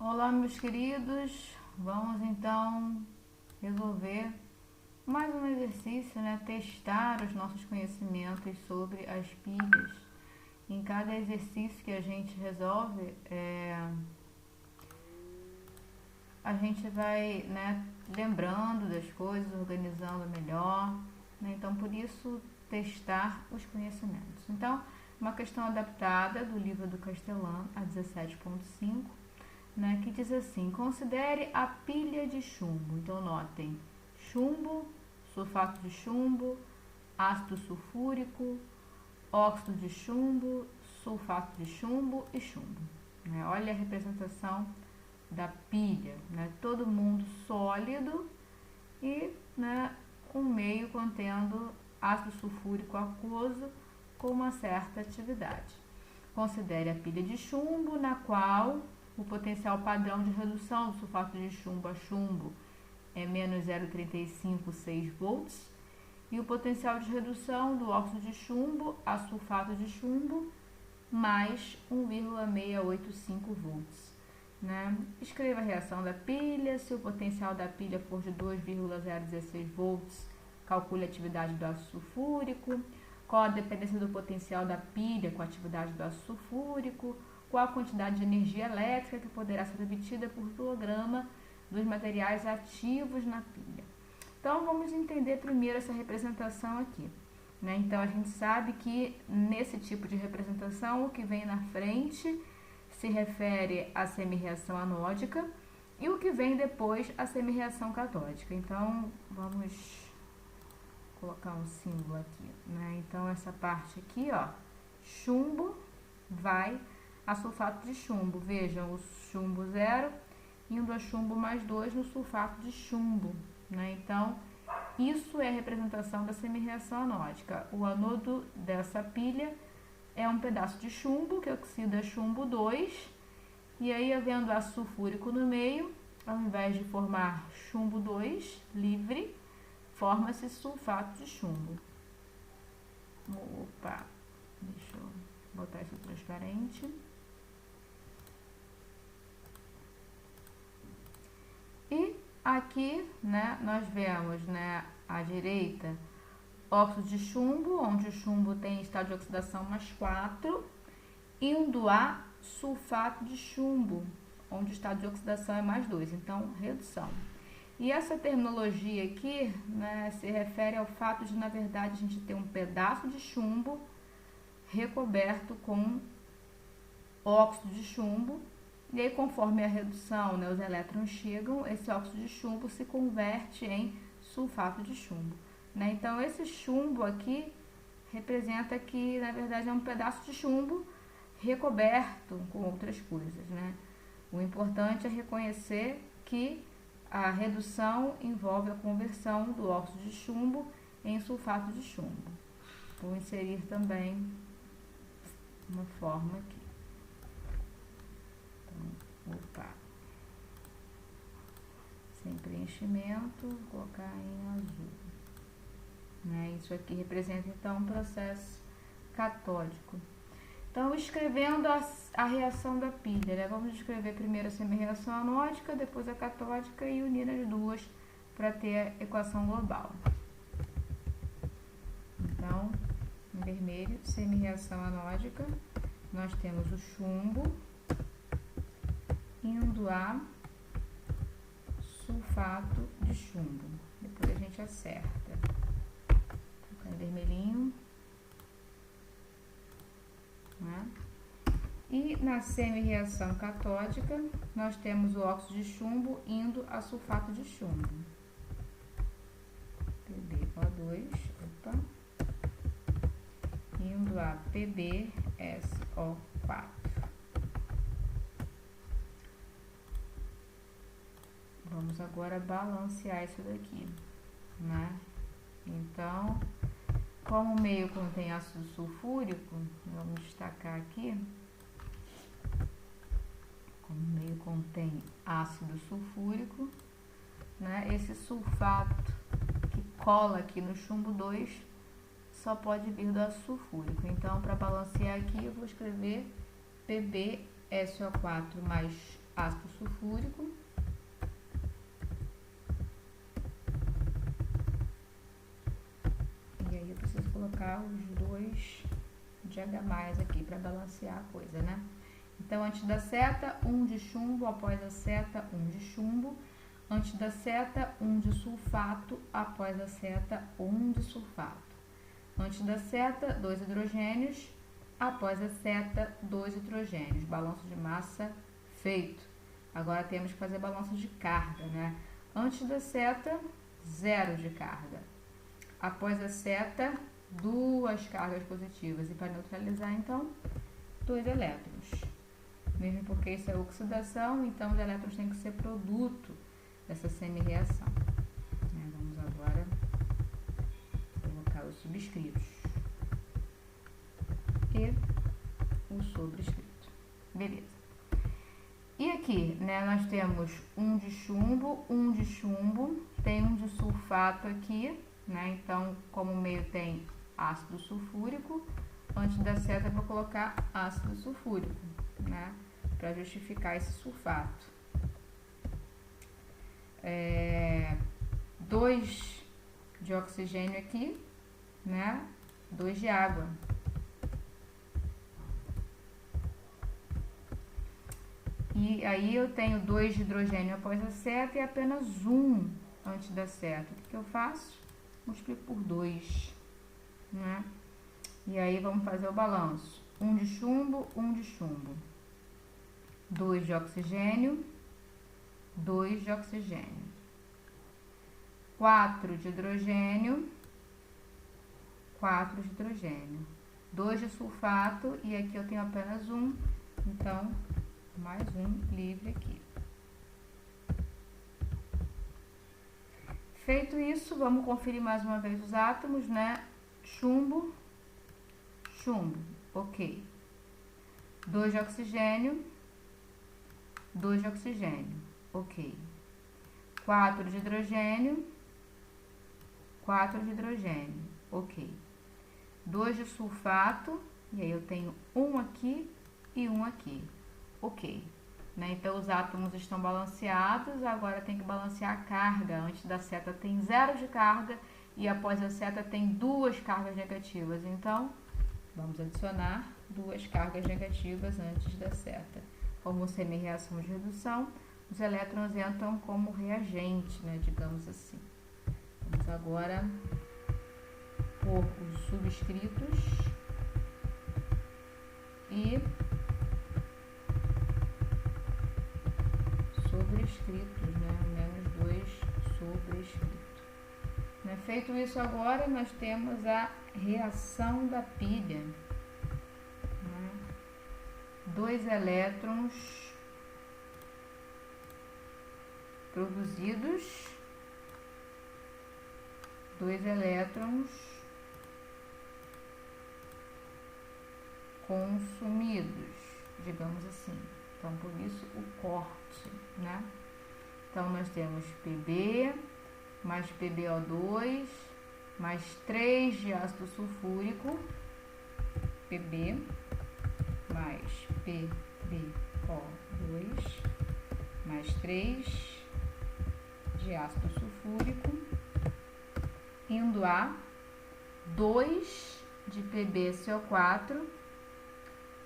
Olá, meus queridos, vamos então resolver mais um exercício, né? Testar os nossos conhecimentos sobre as pilhas. Em cada exercício que a gente resolve, a gente vai, né, lembrando das coisas, organizando melhor, né? Então, por isso, testar os conhecimentos. Então, uma questão adaptada do livro do Castelão, a 17.5, né, que diz assim: considere a pilha de chumbo. Então, notem: chumbo, sulfato de chumbo, ácido sulfúrico, óxido de chumbo, sulfato de chumbo e chumbo. Né? Olha a representação da pilha, né? Todo mundo sólido e, né, um meio contendo ácido sulfúrico aquoso com uma certa atividade. Considere a pilha de chumbo, na qual o potencial padrão de redução do sulfato de chumbo a chumbo é menos 0,356 volts e o potencial de redução do óxido de chumbo a sulfato de chumbo mais 1,685 volts. Né? Escreva a reação da pilha. Se o potencial da pilha for de 2,016 volts, calcule a atividade do ácido sulfúrico. Qual a dependência do potencial da pilha com a atividade do ácido sulfúrico? Qual a quantidade de energia elétrica que poderá ser obtida por quilograma dos materiais ativos na pilha? Então, vamos entender primeiro essa representação aqui. Né? Então, a gente sabe que nesse tipo de representação, o que vem na frente se refere à semi-reação anódica e o que vem depois à semi-reação catódica. Então, vamos colocar um símbolo aqui, né? Então, essa parte aqui, ó, chumbo vai a sulfato de chumbo. Vejam, o chumbo 0 indo a chumbo mais 2 no sulfato de chumbo, né? Então, isso é a representação da semi-reação anódica. O anodo dessa pilha é um pedaço de chumbo, que oxida chumbo 2, e aí, havendo ácido sulfúrico no meio, ao invés de formar chumbo 2 livre, forma-se sulfato de chumbo. Opa, deixa eu botar isso transparente. E aqui, né, nós vemos, né, à direita, óxido de chumbo, onde o chumbo tem estado de oxidação mais 4, indo a sulfato de chumbo, onde o estado de oxidação é mais 2, então redução. E essa terminologia aqui, né, se refere ao fato de, na verdade, a gente ter um pedaço de chumbo recoberto com óxido de chumbo, e aí, conforme a redução, né, os elétrons chegam, esse óxido de chumbo se converte em sulfato de chumbo. Né? Então, esse chumbo aqui representa que, na verdade, é um pedaço de chumbo recoberto com outras coisas. Né? O importante é reconhecer que a redução envolve a conversão do óxido de chumbo em sulfato de chumbo. Vou inserir também uma forma aqui. Então, opa. Sem preenchimento, vou colocar em azul. Né? Isso aqui representa, então, um processo catódico. Então, escrevendo a reação da pilha, né? Vamos escrever primeiro a semi-reação anódica, depois a catódica e unir as duas para ter a equação global. Então, em vermelho, semi-reação anódica, nós temos o chumbo indo a sulfato de chumbo. Depois a gente acerta. Vou colocar em vermelhinho. Né? E na semi-reação catódica, nós temos o óxido de chumbo indo a sulfato de chumbo. PbO2, opa, indo a PbSO4. Vamos agora balancear isso daqui, né? Então, como o meio contém ácido sulfúrico, vamos destacar aqui, como o meio contém ácido sulfúrico, né, esse sulfato que cola aqui no chumbo 2 só pode vir do ácido sulfúrico. Então, para balancear aqui, eu vou escrever PbSO4 mais ácido sulfúrico. E aí eu preciso colocar os 2 de H+ aqui para balancear a coisa, né? Então, antes da seta, 1 de chumbo, após a seta, 1 de chumbo. Antes da seta, 1 de sulfato, após a seta, 1 de sulfato. Antes da seta, 2 hidrogênios, após a seta, 2 hidrogênios. Balanço de massa feito. Agora temos que fazer balanço de carga, né? Antes da seta, 0 de carga. Após a seta, 2 cargas positivas. E para neutralizar, então, 2 elétrons. Mesmo porque isso é oxidação, então os elétrons têm que ser produto dessa semi-reação. Vamos agora colocar os subscritos e o sobrescrito. Beleza. E aqui, né, nós temos 1 de chumbo, tem 1 de sulfato aqui, né? Então, como o meio tem ácido sulfúrico, antes da seta eu vou colocar ácido sulfúrico, né? Para justificar esse sulfato. 2 de oxigênio aqui, né? 2 de água. E aí eu tenho 2 de hidrogênio após a seta e apenas 1 antes da seta. O que eu faço? Multiplico por 2, né? E aí vamos fazer o balanço. 1 de chumbo, 1 de chumbo. 2 de oxigênio, 2 de oxigênio. 4 de hidrogênio, 4 de hidrogênio. 2 de sulfato, e aqui eu tenho apenas 1, então, mais 1 livre aqui. Feito isso, vamos conferir mais uma vez os átomos, né? Chumbo, chumbo, ok. 2 de oxigênio, 2 de oxigênio, ok. 4 de hidrogênio, 4 de hidrogênio, ok. 2 de sulfato, e aí eu tenho 1 aqui e 1 aqui, ok. Né? Então, os átomos estão balanceados, agora tem que balancear a carga. Antes da seta tem 0 de carga e após a seta tem 2 cargas negativas. Então, vamos adicionar 2 cargas negativas antes da seta. Como semi-reação de redução, os elétrons entram como reagente, né, digamos assim. Vamos agora pôr os subscritos e sobrescritos, né, menos 2 sobrescritos. Né? Feito isso agora, nós temos a reação da pilha. 2 elétrons produzidos, 2 elétrons consumidos, digamos assim. Então, por isso o corte, né? Então, nós temos Pb mais PbO2 mais 3 de ácido sulfúrico, Pb mais PbO2 mais 3 de ácido sulfúrico, indo a 2 de PbCO4,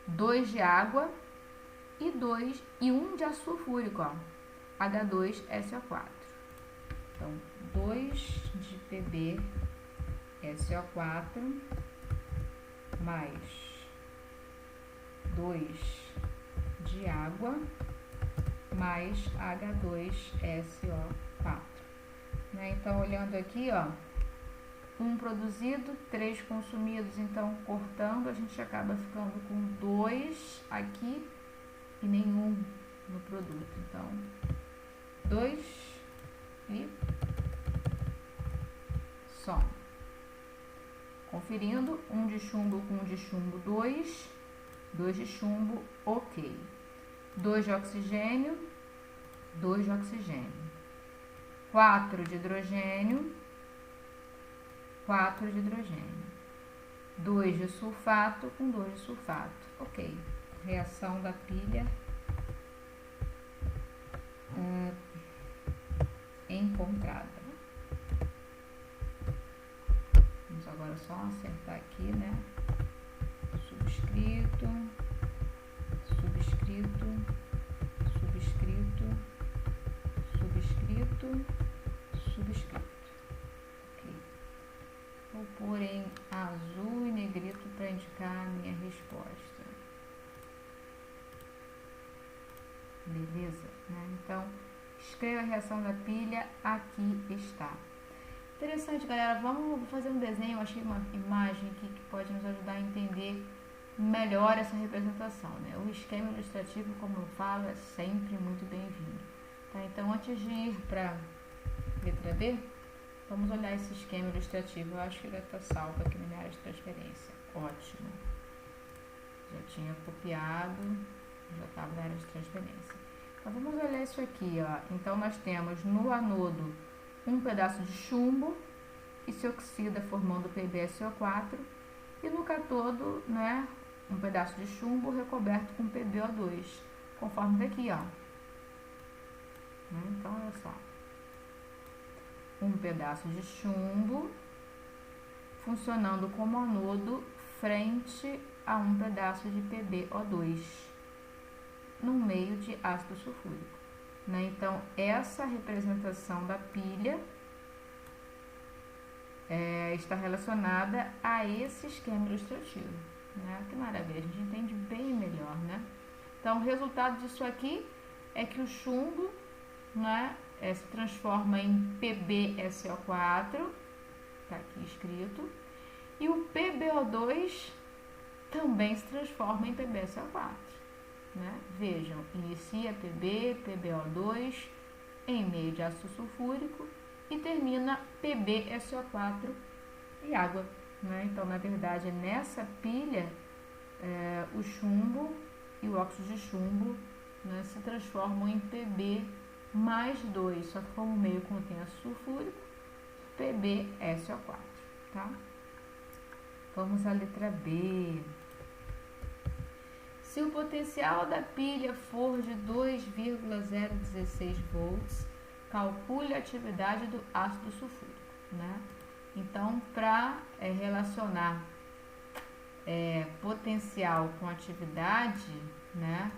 2 de água e 1 de ácido sulfúrico, ó, H2SO4. Então, 2 de PbSO4 mais 2 de água mais H2SO4. Né? Então, olhando aqui, ó, 1 produzido, 3 consumidos, então, cortando, a gente acaba ficando com 2 aqui e nenhum no produto. Então, 2 e soma. Conferindo, 1 de chumbo com 1 de chumbo, 2. 2 de chumbo, ok. 2 de oxigênio, 2 de oxigênio. 4 de hidrogênio, 4 de hidrogênio. 2 de sulfato com 2 de sulfato, ok. Reação da pilha encontrada. Vamos agora só acertar aqui, né? Subscrito, subscrito, subscrito, subscrito, subscrito. Ok. Vou pôr em azul e negrito para indicar a minha resposta. Beleza? Né? Então, escreva a reação da pilha, aqui está. Interessante, galera. Vamos fazer um desenho. Eu achei uma imagem aqui que pode nos ajudar a entender melhor essa representação, né? O esquema ilustrativo, como eu falo, é sempre muito bem-vindo. Tá? Então, antes de ir para a letra B, vamos olhar esse esquema ilustrativo. Eu acho que já está salvo aqui na minha área de transferência. Ótimo. Já tinha copiado, já estava na área de transferência. Então, vamos olhar isso aqui, ó. Então, nós temos no anodo um pedaço de chumbo que se oxida formando PbSO4 e no cátodo, né, um pedaço de chumbo recoberto com PbO2, conforme daqui, ó. Então, olha só. Um pedaço de chumbo funcionando como anodo frente a um pedaço de PbO2 no meio de ácido sulfúrico. Né? Então, essa representação da pilha está relacionada a esse esquema ilustrativo. Né? Que maravilha, a gente entende bem melhor. Né? Então, o resultado disso aqui é que o chumbo, né, se transforma em PbSO4, está aqui escrito, e o PbO2 também se transforma em PbSO4. Né? Vejam, inicia Pb, PbO2 em meio de ácido sulfúrico e termina PbSO4 e água. Né? Então, na verdade, nessa pilha, o chumbo e o óxido de chumbo, né, se transformam em Pb mais 2, só que como o meio contém ácido sulfúrico, PbSO4. Tá? Vamos à letra B. Se o potencial da pilha for de 2,016 volts, calcule a atividade do ácido sulfúrico. Né? Então, para relacionar potencial com atividade, né,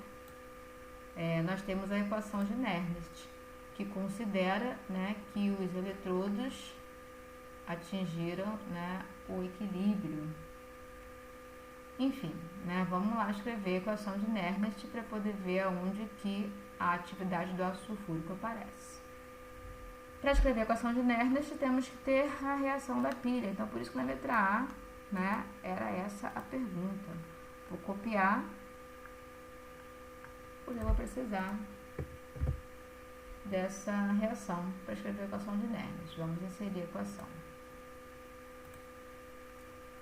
nós temos a equação de Nernst, que considera, né, que os eletrodos atingiram, né, o equilíbrio. Enfim, né, vamos lá escrever a equação de Nernst para poder ver aonde que a atividade do ácido sulfúrico aparece. Para escrever a equação de Nernst, temos que ter a reação da pilha. Então, por isso que na letra A, né, era essa a pergunta. Vou copiar, porque eu vou precisar dessa reação para escrever a equação de Nernst. Vamos inserir a equação.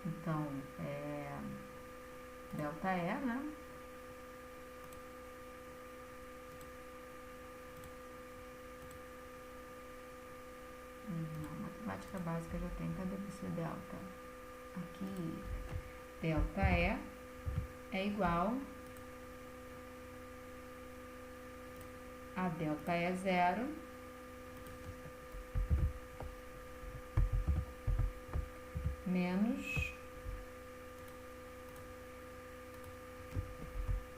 Então, delta E, né? Não, matemática básica já tem. Cadê esse delta? Aqui, delta E é igual a delta E0 menos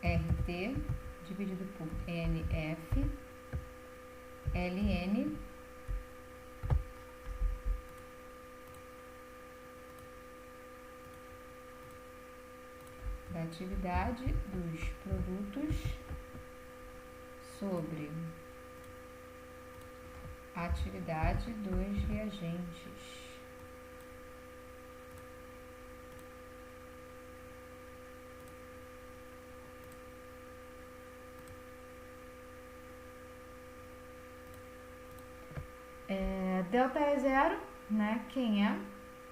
RT dividido por NF ln da atividade dos produtos sobre a atividade dos reagentes. Delta E0, né? Quem é?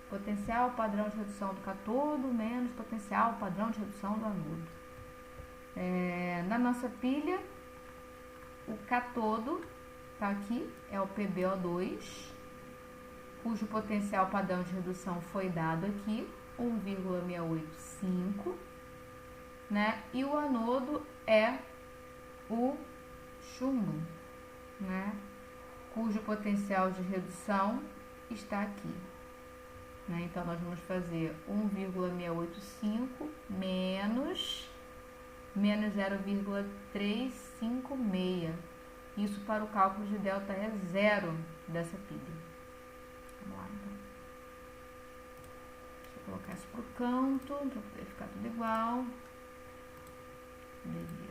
Potencial padrão de redução do cátodo menos potencial padrão de redução do anodo. Na nossa pilha, o cátodo tá aqui, é o PbO2, cujo potencial padrão de redução foi dado aqui, 1,685, né? E o anodo é o chumbo, né? cujo potencial de redução está aqui. Né? Então, nós vamos fazer 1,685 menos 0,356. Isso para o cálculo de delta é zero dessa pilha. Vamos lá, então. Deixa eu colocar isso para o canto, para poder ficar tudo igual. Beleza.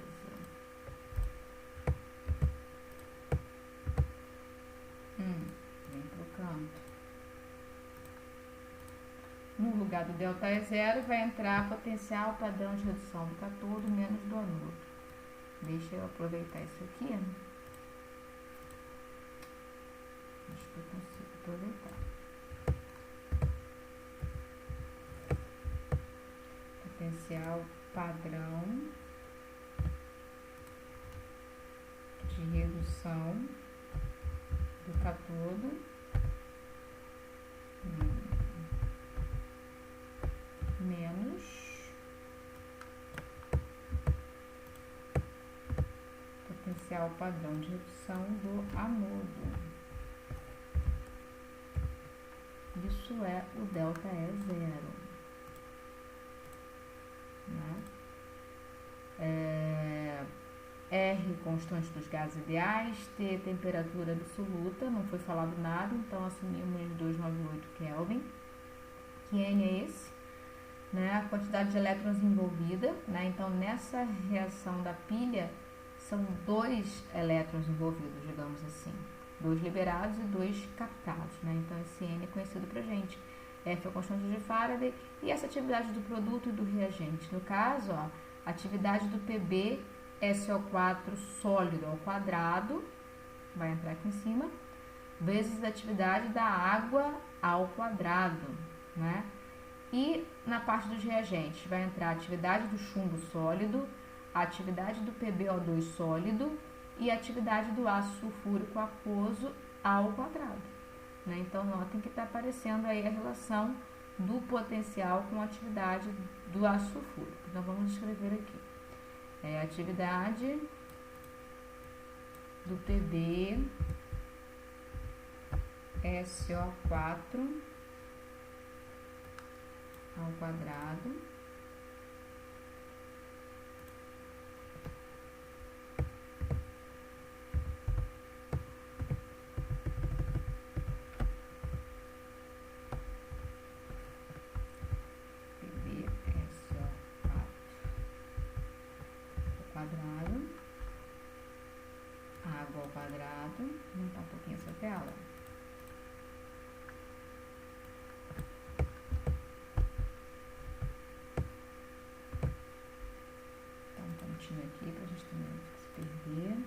Vem para o canto. No lugar do delta é zero, vai entrar potencial padrão de redução do catodo menos do anodo. Deixa eu aproveitar isso aqui. Acho que eu consigo aproveitar. Potencial padrão de redução do catodo menos potencial padrão de redução do anodo. Isso é o delta é zero. Né? R, constante dos gases ideais, T, temperatura absoluta, não foi falado nada, então assumimos 298 Kelvin, que N é esse, né? A quantidade de elétrons envolvida, né? Então nessa reação da pilha são 2 elétrons envolvidos, digamos assim, 2 liberados e 2 captados, né? Então esse N é conhecido pra gente. F é a constante de Faraday e essa atividade do produto e do reagente. No caso, ó, atividade do PB SO4 sólido ao quadrado, vai entrar aqui em cima, vezes a atividade da água ao quadrado, né? E na parte dos reagentes vai entrar a atividade do chumbo sólido, a atividade do PbO2 sólido e a atividade do ácido sulfúrico aquoso ao quadrado. Né? Então, notem que está aparecendo aí a relação do potencial com a atividade do ácido sulfúrico. Então, vamos escrever aqui. A atividade do Pb SO4 ao quadrado quadrado, água ao quadrado, vou aumentar um pouquinho essa tela. Dá um pontinho aqui pra gente também não se perder.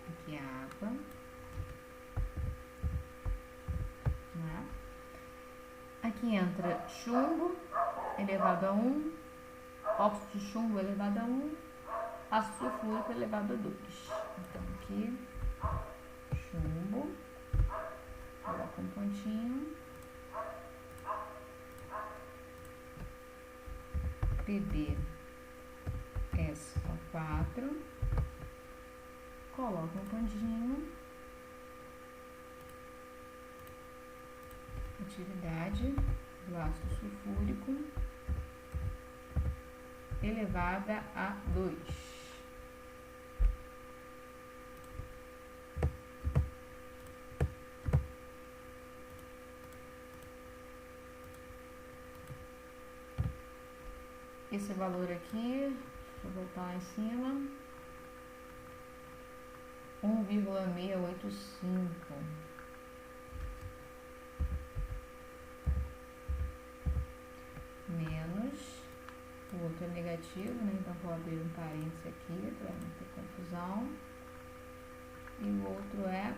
Aqui a água. Né? Aqui entra chumbo elevado a 1, óxido de chumbo elevado a 1, ácido sulfúrico elevado a 2. Então, aqui, chumbo, coloca um pontinho, Pb SO4, coloca um pontinho, atividade do ácido sulfúrico elevada a 2. Esse valor aqui, deixa eu voltar lá em cima, 1,685. Menos, o outro é negativo, né? Então vou abrir um parênteses aqui para não ter confusão. E o outro é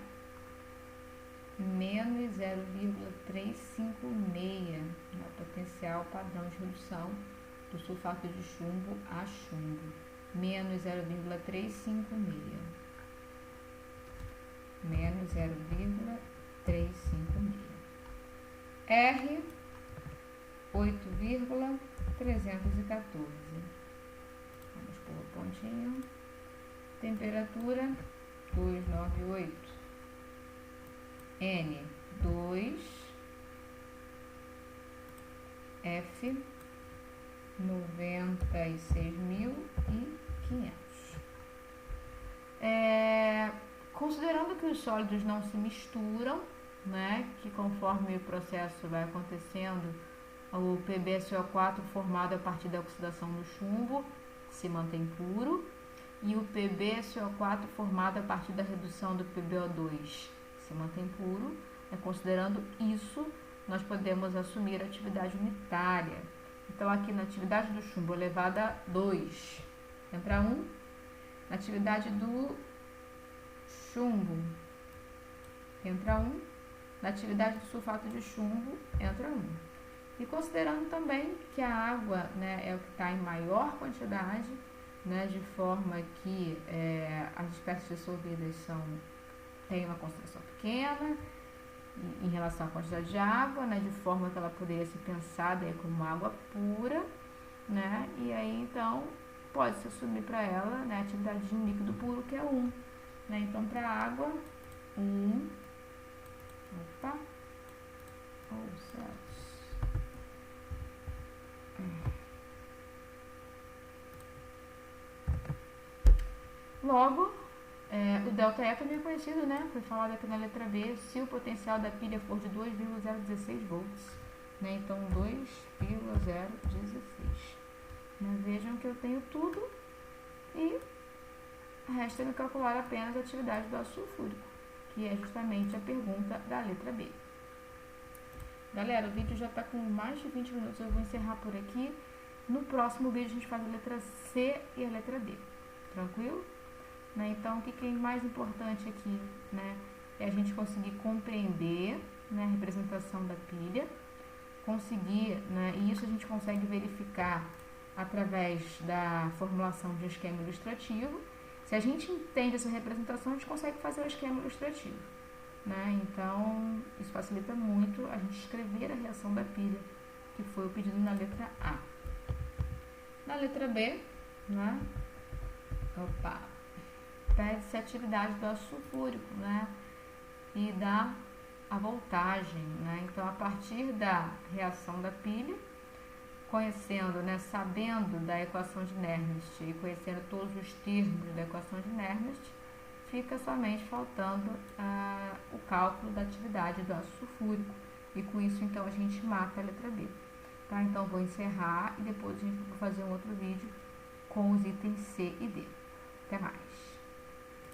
menos 0,356, né? Potencial padrão de redução do sulfato de chumbo a chumbo. Menos 0,356. Menos 0,356. R 8,314. Vamos pôr o pontinho. T temperatura 298, N 2, F 96.500. Considerando que os sólidos não se misturam, né, que conforme o processo vai acontecendo, o PbSO4 formado a partir da oxidação do chumbo se mantém puro e o PbSO4 formado a partir da redução do PbO2 se mantém puro. Considerando isso, nós podemos assumir a atividade unitária. Então, aqui na atividade do chumbo elevado a 2, entra 1. Na atividade do chumbo, entra 1. Na atividade do sulfato de chumbo, entra 1. E considerando também que a água, né, é o que está em maior quantidade, né, de forma que as espécies dissolvidas têm uma concentração pequena em relação à quantidade de água, né, de forma que ela poderia ser pensada como água pura, né, e aí então pode-se assumir para ela, né, a atividade de um líquido puro, que é 1. Né, então, para a água, 1. Opa! Oh, céus! Logo, o ΔE também é conhecido, né? Foi falado aqui na letra B, se o potencial da pilha for de 2,016 volts, né? Então 2,016. Né? Vejam que eu tenho tudo e resta-me calcular apenas a atividade do ácido sulfúrico, que é justamente a pergunta da letra B. Galera, o vídeo já está com mais de 20 minutos, eu vou encerrar por aqui. No próximo vídeo a gente faz a letra C e a letra D. Tranquilo? Né? Então, o que é mais importante aqui, né, é a gente conseguir compreender, né, a representação da pilha, conseguir, né, e isso a gente consegue verificar através da formulação de um esquema ilustrativo. Se a gente entende essa representação, a gente consegue fazer o esquema ilustrativo. Né? Então, isso facilita muito a gente escrever a reação da pilha, que foi o pedido na letra A. Na letra B, né, pede-se a atividade do ácido sulfúrico, né, e a voltagem, né? Então, a partir da reação da pilha, conhecendo, né, sabendo da equação de Nernst e conhecendo todos os termos da equação de Nernst, fica somente faltando o cálculo da atividade do ácido sulfúrico, e com isso então a gente mata a letra B. Tá? Então vou encerrar e depois a gente vai fazer um outro vídeo com os itens C e D. Até mais!